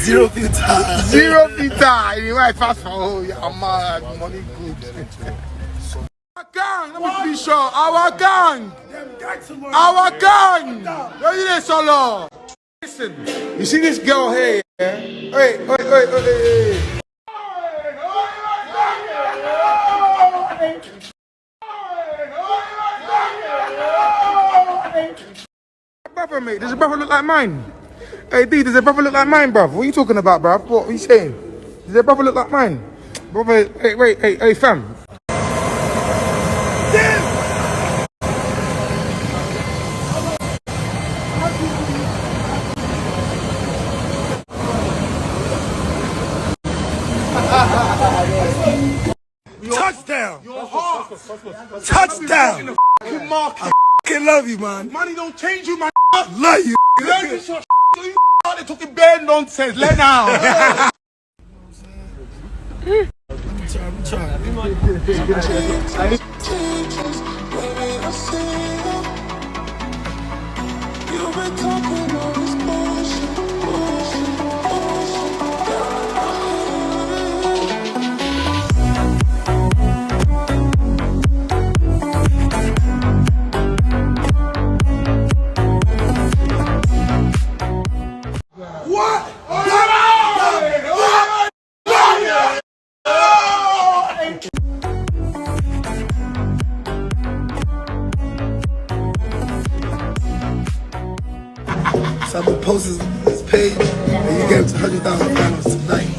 Zero filter. Zero filter. You right fast forward. Yeah, man. Money good. Our gang. Let me be sure. Our gang. Our gang. Where you there, Solo? Listen. You see this girl here? Yeah? Wait. Brother, mate, does a brother look like mine? Hey, D, does a brother look like mine, bruv? What are you talking about, bruv? What are you saying? Does a brother look like mine? Brother, hey, fam. Touchdown. Your heart. Touchdown. Market. I love you, man. Money don't change you, man. Love you. Learn this your you started talking bare nonsense. Let now. I'm trying. So I'm gonna post his page and you get 100,000 followers tonight.